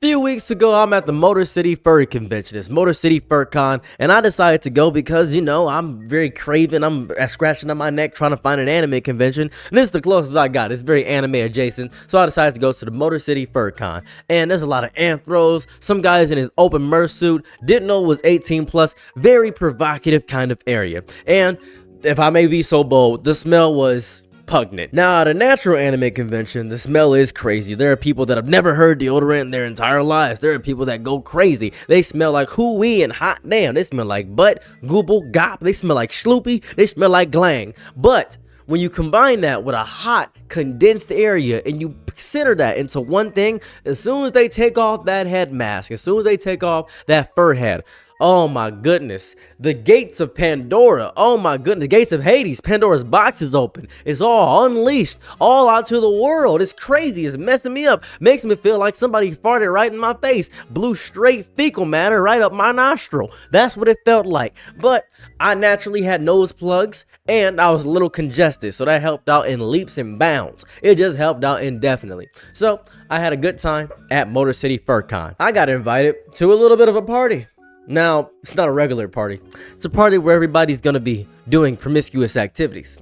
Few weeks ago, I'm at the Motor City Furry Convention. It's Motor City FurCon, and I decided to go because, I'm very craving. I'm scratching on my neck trying to find an anime convention, and this is the closest I got. It's very anime adjacent, so I decided to go to the Motor City FurCon. And there's a lot of anthros, some guys in his open merch suit, didn't know it was 18 plus, very provocative kind of area. And if I may be so bold, the smell was pungent. Now, at a natural anime convention, the smell is crazy. There are people that have never heard deodorant in their entire lives. There are people that go crazy. They smell like hoo-wee and hot damn. They smell like butt, gooble, gop. They smell like schloopy. They smell like glang. But when you combine that with a hot, condensed area and you consider that into one thing, as soon as they take off that head mask, as soon as they take off that fur head, oh my goodness, the gates of Pandora, oh my goodness, the gates of Hades, Pandora's box is open. It's all unleashed, all out to the world. It's crazy, it's messing me up. Makes me feel like somebody farted right in my face, blew straight fecal matter right up my nostril. That's what it felt like. But I naturally had nose plugs and I was a little congested, so that helped out in leaps and bounds. It just helped out indefinitely. So I had a good time at Motor City FurCon. I got invited to a little bit of a party. Now, it's not a regular party. It's a party where everybody's gonna be doing promiscuous activities.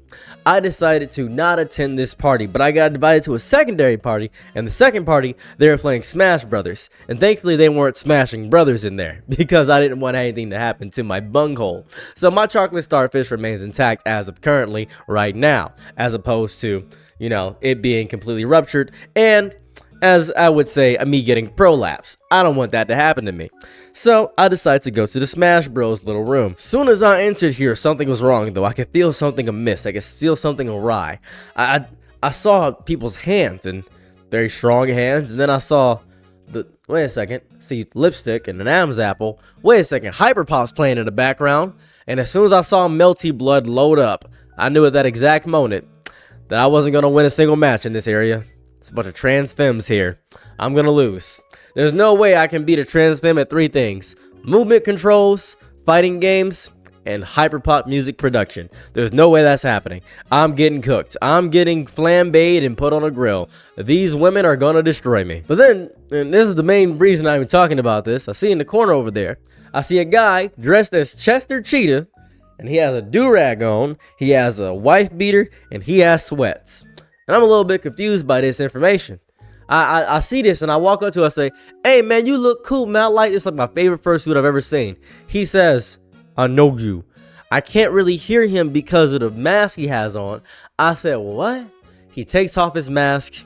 I decided to not attend this party, but I got invited to a secondary party, and the second party, they were playing Smash Brothers. And thankfully, they weren't smashing brothers in there, because I didn't want anything to happen to my bunghole. So my chocolate starfish remains intact as of currently, right now, as opposed to, it being completely ruptured, and as I would say, me getting prolapse. I don't want that to happen to me. So I decided to go to the Smash Bros little room. Soon as I entered here, something was wrong though. I could feel something amiss. I could feel something awry. I saw people's hands, and very strong hands, and then I saw wait a second, see lipstick and an Adam's apple. Wait a second, Hyperpop's playing in the background. And as soon as I saw Melty Blood load up, I knew at that exact moment that I wasn't gonna win a single match in this area. It's a bunch of trans femmes here. I'm gonna lose. There's no way I can beat a trans femme at three things: movement controls, fighting games, and hyperpop music production. There's no way that's happening. I'm getting cooked. I'm getting flambéed and put on a grill. These women are gonna destroy me. But then, and this is the main reason I'm talking about this, I see in the corner over there, I see a guy dressed as Chester Cheetah, and he has a do-rag on, he has a wife beater, and he has sweats. And I'm a little bit confused by this information. I see this and I walk up to him and say, "Hey man, you look cool, man. I like this. Like my favorite fursuit I've ever seen." He says, "I know you." I can't really hear him because of the mask he has on. I said, "What?" He takes off his mask.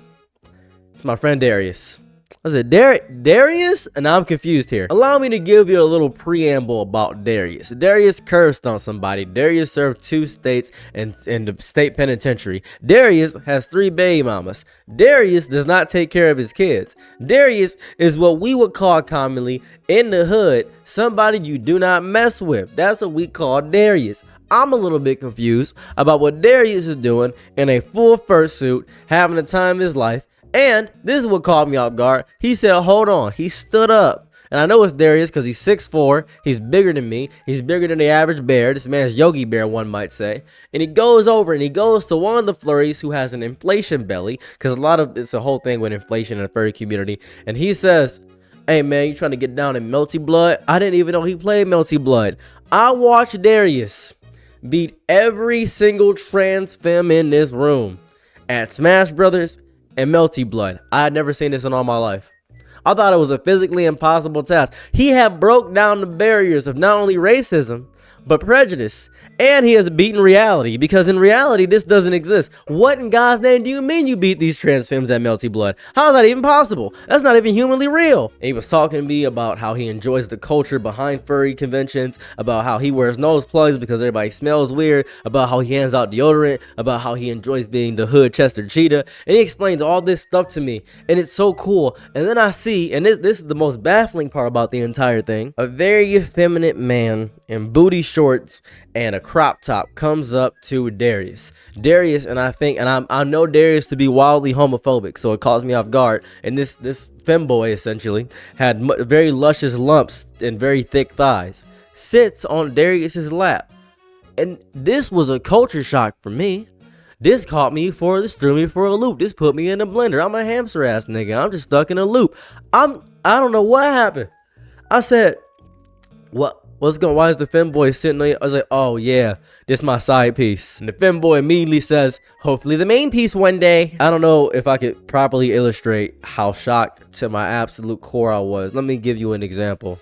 It's my friend Darius. I said, Darius? And I'm confused here. Allow me to give you a little preamble about Darius. Darius cursed on somebody. Darius served 2 states in the state penitentiary. Darius has 3 baby mamas. Darius does not take care of his kids. Darius is what we would call commonly in the hood somebody you do not mess with. That's what we call Darius. I'm a little bit confused about what Darius is doing in a full fursuit, having the time of his life. And this is what caught me off guard. He said, hold on. He stood up. And I know it's Darius because he's 6'4". He's bigger than me. He's bigger than the average bear. This man's Yogi Bear, one might say. And he goes over and he goes to one of the flurries who has an inflation belly. Because it's a whole thing with inflation in the furry community. And he says, "Hey man, you trying to get down in Melty Blood?" I didn't even know he played Melty Blood. I watched Darius beat every single trans femme in this room at Smash Brothers and Melty Blood. I had never seen this in all my life. I thought it was a physically impossible task. He had broke down the barriers of not only racism, but prejudice. And he has beaten reality, because in reality, this doesn't exist. What in God's name do you mean you beat these trans femmes at Melty Blood? How is that even possible? That's not even humanly real. And he was talking to me about how he enjoys the culture behind furry conventions, about how he wears nose plugs because everybody smells weird, about how he hands out deodorant, about how he enjoys being the hood Chester Cheetah. And he explains all this stuff to me, and it's so cool. And then I see, and this is the most baffling part about the entire thing, a very effeminate man in booty shorts and a crop top comes up to Darius. And I know Darius to be wildly homophobic, so it caught me off guard. And this femboy essentially had very luscious lumps and very thick thighs. Sits on Darius's lap, and this was a culture shock for me. This threw me for a loop. This put me in a blender. I'm a hamster ass nigga. I'm just stuck in a loop. I don't know what happened. I said, what's going, why is the femboy sitting there? I was like, oh yeah, this my side piece. And the femboy immediately says, hopefully the main piece one day. I don't know if I could properly illustrate how shocked to my absolute core I was. Let me give you an example.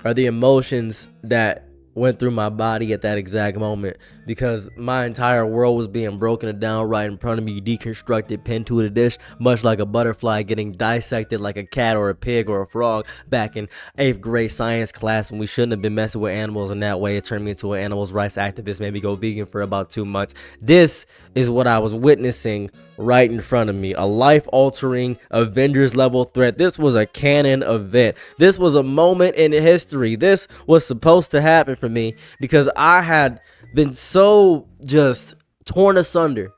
Are the emotions that went through my body at that exact moment, because my entire world was being broken down right in front of me, deconstructed, pinned to a dish, much like a butterfly getting dissected like a cat or a pig or a frog back in 8th grade science class, when we shouldn't have been messing with animals in that way. It turned me into an animals rights activist, made me go vegan for about 2 months. This is what I was witnessing right in front of me, a life-altering Avengers level threat. This was a canon event. This was a moment in history. This was supposed to happen for me, because I had been so just torn asunder.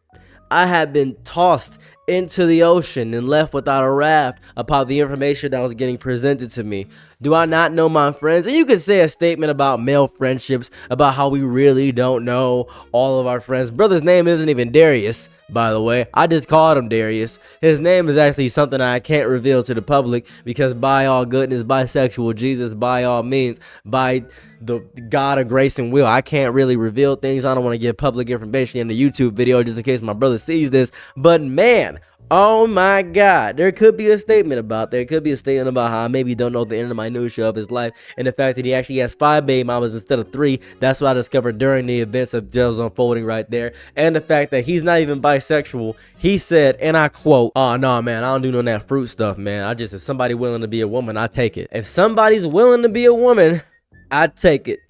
I had been tossed into the ocean and left without a raft about the information that was getting presented to me. Do I not know my friends? And you could say a statement about male friendships, about how we really don't know all of our friends. Brother's name isn't even Darius, by the way. I just called him Darius. His name is actually something I can't reveal to the public, because by all goodness, bisexual Jesus, by all means, by the God of grace and will, I can't really reveal things. I don't want to give public information in the YouTube video just in case my brother sees this. But man, oh my God, there could be a statement about how I maybe don't know the inner minutia of his life, and the fact that he actually has 5 baby mamas instead of 3. That's what I discovered during the events of jails unfolding right there. And the fact that he's not even bisexual. He said, and I quote, "Oh no, man, I don't do none of that fruit stuff, man. If somebody willing to be a woman, I take it. If somebody's willing to be a woman, I take it."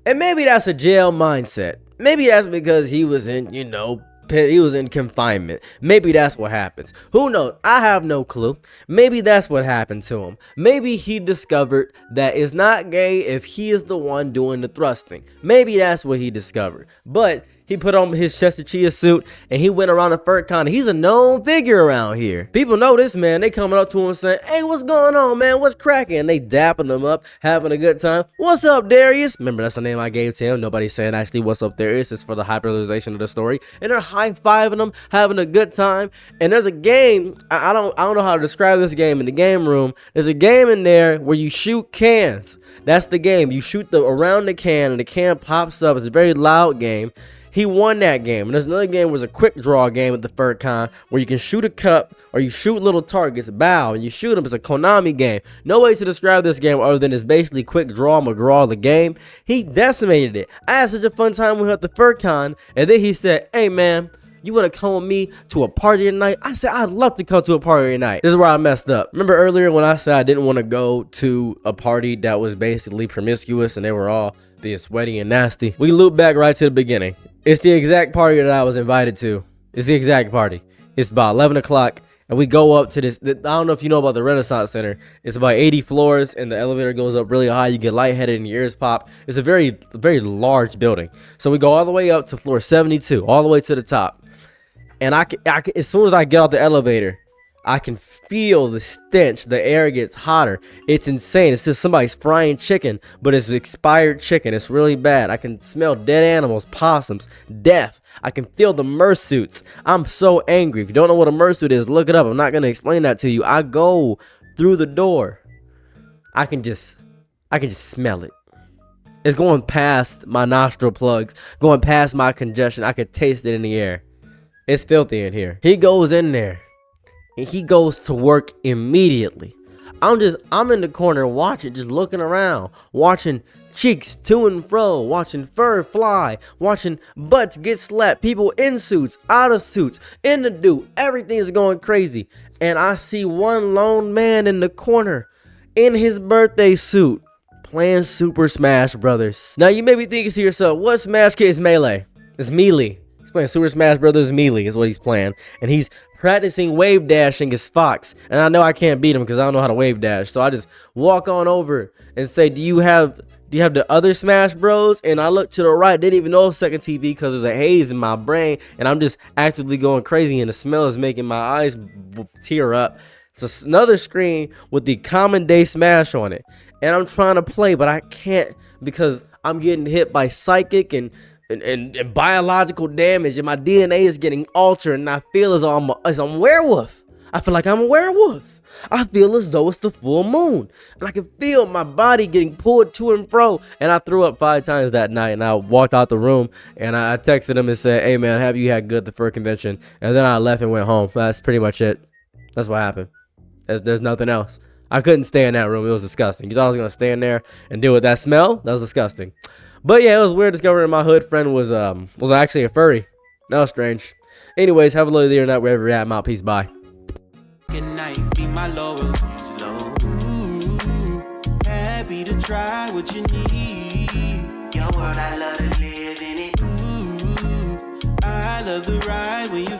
And maybe that's a jail mindset. Maybe that's because he was in, he was in confinement. Maybe that's what happens. Who knows? I have no clue. Maybe that's what happened to him. Maybe he discovered that it's not gay if he is the one doing the thrusting. Maybe that's what he discovered. But he put on his Chester Chia suit and he went around the FurCon. He's a known figure around here. People know this man. They coming up to him saying, "Hey, what's going on, man? What's cracking?" And they dapping him up, having a good time. "What's up, Darius?" Remember, that's the name I gave to him. Nobody's saying actually "What's up, Darius?" It's for the hyperrealization of the story. And they're high-fiving him, having a good time. And there's a game. I don't know how to describe this game in the game room. There's a game in there where you shoot cans. That's the game. You shoot around the can and the can pops up. It's a very loud game. He won that game. And there's another game that was a quick draw game at the FurCon where you can shoot a cup or you shoot little targets, bow, and you shoot them. It's a Konami game. No way to describe this game other than it's basically quick draw McGraw the game. He decimated it. I had such a fun time when we were at the FurCon, and then he said, "Hey man, you want to come with me to a party tonight?" I said, "I'd love to come to a party tonight." This is where I messed up. Remember earlier when I said I didn't want to go to a party that was basically promiscuous and they were all being sweaty and nasty? We loop back right to the beginning. It's the exact party that I was invited to. It's the exact party. It's about 11 o'clock. And we go up to this. I don't know if you know about the Renaissance Center. It's about 80 floors, and the elevator goes up really high. You get lightheaded and your ears pop. It's a very, very large building. So we go all the way up to floor 72, all the way to the top. And I can, as soon as I get off the elevator, I can feel the stench. The air gets hotter. It's insane. It's just somebody's frying chicken, but it's expired chicken. It's really bad. I can smell dead animals, possums, death. I can feel the mersuits. I'm so angry. If you don't know what a mersuit is, look it up. I'm not going to explain that to you. I go through the door. I can just smell it. It's going past my nostril plugs, going past my congestion. I could taste it in the air. It's filthy in here. He goes in there. And he goes to work immediately. I'm in the corner watching, just looking around, watching cheeks to and fro, watching fur fly, watching butts get slapped, people in suits, out of suits, in the do. Everything's going crazy. And I see one lone man in the corner in his birthday suit playing Super Smash Brothers. Now you may be thinking to yourself, what Smash Kid is Melee? It's Melee. He's playing Super Smash Brothers Melee is what he's playing. And he's practicing wave dashing as Fox, and I know I can't beat him because I don't know how to wave dash. So I just walk on over and say, do you have the other Smash Bros? And I look to the right, didn't even know second TV because there's a haze in my brain, and I'm just actively going crazy, and the smell is making my eyes tear up. It's another screen with the Common Day Smash on it, and I'm trying to play, but I can't because I'm getting hit by psychic and and biological damage, and my DNA is getting altered, and I feel as though I'm a werewolf. I feel like I'm a werewolf. I feel as though it's the full moon, and I can feel my body getting pulled to and fro. And I threw up 5 times that night, and I walked out the room, and I texted him and said, "Hey man, have you had good at the fur convention?" And then I left and went home. That's pretty much it. That's what happened. There's nothing else. I couldn't stay in that room. It was disgusting. You thought I was gonna stay in there and deal with that smell? That was disgusting. But yeah, it was weird discovering my hood friend was actually a furry. That was strange. Anyways, have a lovely day or night wherever you're at. I'm out. Peace. Bye. Good night, be my Lord. Ooh, happy to try what you need. Your world, I love to live in it. Ooh, I love the ride when you